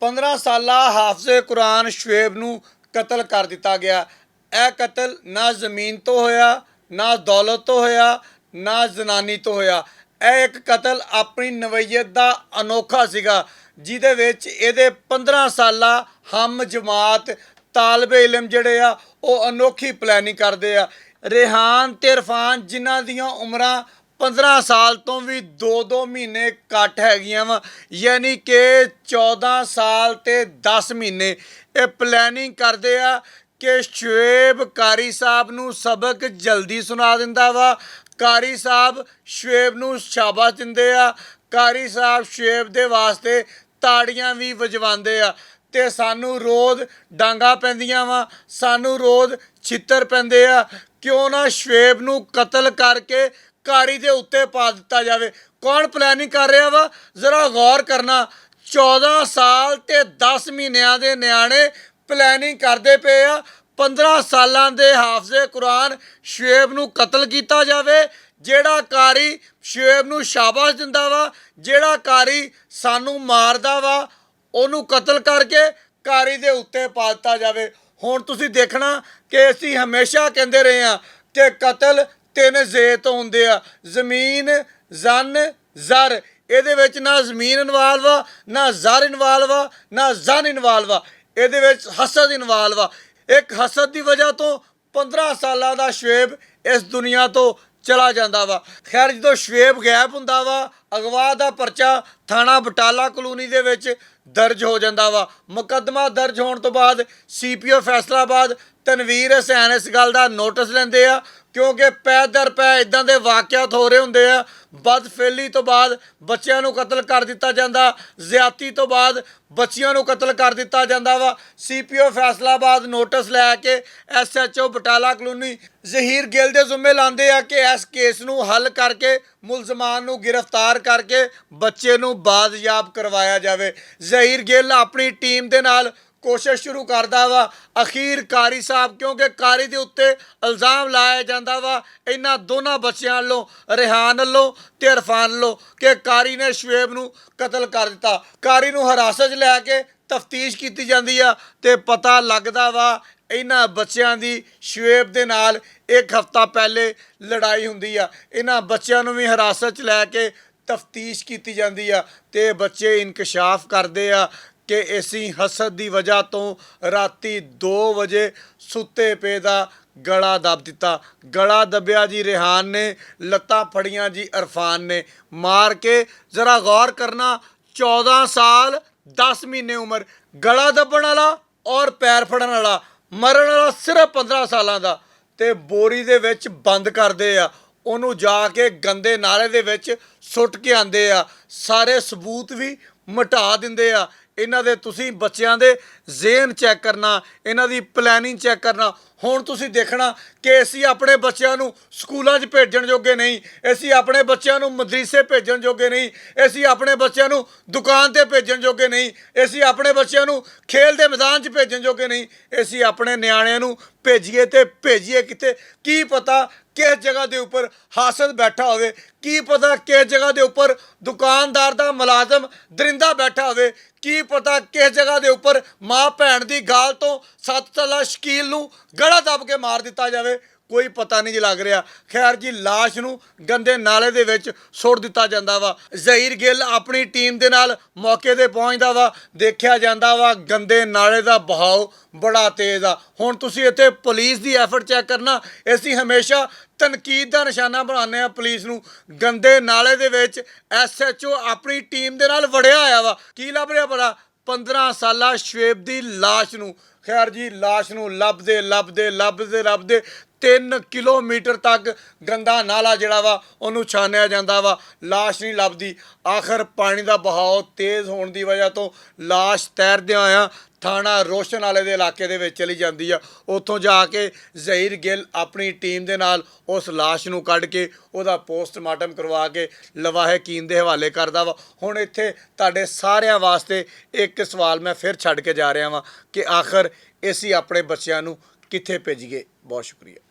15 ਸਾਲਾ ਹਾਫਜ਼ੇ ਕੁਰਾਨ ਸ਼ੁਏਬ ਨੂੰ ਕਤਲ ਕਰ ਦਿੱਤਾ ਗਿਆ। ਇਹ ਕਤਲ ਨਾ ਜ਼ਮੀਨ ਤੋਂ ਹੋਇਆ, ਨਾ ਦੌਲਤ ਤੋਂ ਹੋਇਆ, ਨਾ ਜ਼ਨਾਨੀ ਤੋਂ ਹੋਇਆ। ਇਹ ਇੱਕ ਕਤਲ ਆਪਣੀ ਨਵਈਅਤ ਦਾ ਅਨੋਖਾ ਸੀਗਾ, ਜਿਹਦੇ ਵਿੱਚ ਇਹਦੇ 15 ਸਾਲਾ ਹਮ ਜਮਾਤ ਤਾਲਬੇ ਇਲਮ ਜਿਹੜੇ ਆ ਉਹ ਅਨੋਖੀ ਪਲੈਨਿੰਗ ਕਰਦੇ ਆ। रेहान ते इरफान जिन्हां दियां उमरां 15 साल तो भी 2-2 महीने घट हैगियां वा, यानी कि 14 साल ते 10 महीने ये प्लैनिंग करते आ कि शुएब कारी साहब नूं सबक जल्दी सुना दिंदा वा। कारी साहब शुएब नूं शाबाश दिंदे आ, कारी साहब शुएब दे वास्ते ताड़ियां भी वजवांदे आ ते सानू रोज़ डांगा पैंदियां वा, सानू रोज़ छित्तर पैंदे आ। क्यों ना शुएब नूं कतल करके कारी दे उत्ते पा दिता जाए। कौन प्लैनिंग कर रहा वा, जरा गौर करना। 14 साल ते 10 महीनों के न्याणे प्लैनिंग करते पे आ 15 सालों के हाफजे कुरान शुएब नूं कतल किया जाए। जेड़ा कारी शुएब नूं शाबाश दिंदा वा, जेड़ा कारी सानू मारदा वा, ਉਹਨੂੰ कतल करके कारी दे उत्ते पा दिता जाए। हुण तुसीं देखना कि असीं हमेशा कहते रहे हैं कि कतल 3 जे तो होंदे आ, ज़मीन जन ज़र। इहदे विच ना ज़मीन इनवाल्व आ, ना ज़र इनवाल्व आ, ना जन इनवाल्व आ, इहदे विच हसद इनवाल्व आ। एक हसद की वजह तो 15 साल का शुएब इस दुनिया तो चला जाता वा। खैर जो शुएब गैब हुंदा वा, अगवा का परचा थाना बटाला कलोनी दे विच दर्ज हो जाता वा। मुकदमा दर्ज होने तो बाद CPO फैसलाबाद तनवीर हुसैन इस गल का नोटिस लेंदे आ, क्योंकि पै दर पै इदां दे वाक़ियात हो रहे होंदे आ। बदफेली तो बाद बच्चों को कतल कर दिता जाता, ज़्यादती तो बाद बच्चियों को कतल कर दिता जाता वा। CPO फैसलाबाद नोटिस लैके SHO बटाला कलोनी जहीर गिल दे जुम्मे लाते हैं कि इस केस नूं हल करके मुलजमान नूं गिरफ्तार करके बच्चे नूं बादयाब करवाया जाए। जहीर गिल अपनी टीम दे नाल कोशिश शुरू करता वा। अखीर कारी साहब, क्योंकि कारी दे उत्ते इल्ज़ाम लाया जाता वा इन्हां दोनों बच्चों वालों, रेहान वालों ते इरफान वालों, कि कारी ने शुएब नूं कतल कर दिता। कारी नूं हिरासत च लैके तफ्तीश की जाती है तो पता लगता वा इन्हां बच्चों की शुएब दे नाल 1 हफ्ता पहले लड़ाई हुंदी आ। इन्हां बच्चों नूं भी हिरासत च लैके तफ्तीश की जाती है तो बच्चे इंकशाफ करते आ कि इसी हसद की वजह तो राती 2 बजे सुते पे दा गला दब दिता। गला दबिया जी रेहान ने, लत्तां फड़ियां जी इरफान ने, मार के। जरा गौर करना, 14 साल 10 महीने उम्र, गला दबण वाला और पैर फड़न वाला, मरण वाला सिर्फ 15 सालों का। तो बोरी दे विच बंद करते आ, ਉਹਨੂੰ ਜਾ ਕੇ ਗੰਦੇ ਨਾਲੇ ਦੇ ਵਿੱਚ ਸੁੱਟ ਕੇ ਆਉਂਦੇ ਆ। ਸਾਰੇ ਸਬੂਤ ਵੀ ਮਿਟਾ ਦਿੰਦੇ ਆ। ਇਹਨਾਂ ਦੇ ਤੁਸੀਂ ਬੱਚਿਆਂ ਦੇ ਜ਼ੇਨ ਚੈੱਕ ਕਰਨਾ, ਇਹਨਾਂ ਦੀ ਪਲੈਨਿੰਗ ਚੈੱਕ ਕਰਨਾ। ਹੁਣ ਤੁਸੀਂ ਦੇਖਣਾ ਕਿ ਅਸੀਂ ਆਪਣੇ ਬੱਚਿਆਂ ਨੂੰ ਸਕੂਲਾਂ 'ਚ ਭੇਜਣ ਜੋਗੇ ਨਹੀਂ, ਅਸੀਂ ਆਪਣੇ ਬੱਚਿਆਂ ਨੂੰ ਮਦਰਸੇ ਭੇਜਣ ਜੋਗੇ ਨਹੀਂ, ਅਸੀਂ ਆਪਣੇ ਬੱਚਿਆਂ ਨੂੰ ਦੁਕਾਨ 'ਤੇ ਭੇਜਣ ਜੋਗੇ ਨਹੀਂ, ਅਸੀਂ ਆਪਣੇ ਬੱਚਿਆਂ ਨੂੰ ਖੇਲ ਦੇ ਮੈਦਾਨ 'ਚ ਭੇਜਣ ਜੋਗੇ ਨਹੀਂ। ਅਸੀਂ ਆਪਣੇ ਨਿਆਣਿਆਂ ਨੂੰ ਭੇਜੀਏ ਤੇ ਭੇਜੀਏ ਕਿਤੇ, ਕੀ ਪਤਾ किस जगह के उपर हासिल बैठा हो, की पता किस जगह के उपर दुकानदार का मुलाजम दरिंदा बैठा हो, की पता किस जगह के उपर माँ भैन की गाल तो 7 साला शकील नूं गला दब के मार दिता जाए। कोई पता नहीं जी लग रहा। खैर जी, लाश नूं गंदे नाले दे विच सुट दिता जांदा वा। जहीर गिल अपनी टीम दे नाल मौके ते पहुंचदा वा, देखिया जांदा वा गंदे नाले दा बहाव बड़ा तेज़ आ। हुण तुसीं इत्थे पुलिस दी एफर्ट चैक करना। असीं हमेशा तनकीद का निशाना बनाने आ पुलिस नूं। गंदे नाले दे विच SHO अपनी टीम दे नाल वड़िया होया वा। की लभ रिहा पता? 15 साला शुएब दी लाश नूं। खैर जी, लाश नूं लभदे लभदे लभदे लभदे 3 किलोमीटर तक गंदा नाला जिहड़ा वा उहनूं छानिया जांदा वा, लाश नहीं लभदी। आखिर पानी का बहाव तेज़ होने की वजह तो लाश तैरदे होया थाना रोशन वाले दे इलाके दे विच चली जाती है। उत्थों जाके जहीर गिल अपनी टीम दे नाल उस लाश नूं कढ के उहदा पोस्टमार्टम करवा के लवाहे कीन दे हवाले करदा वा। हुण इत्थे तुहाडे सारिਆਂ वास्ते एक सवाल मैं फिर छड्ड के जा रहा वां कि आखिर असीं अपने बच्चों नूं कित्थे भेजीए। बहुत शुक्रिया।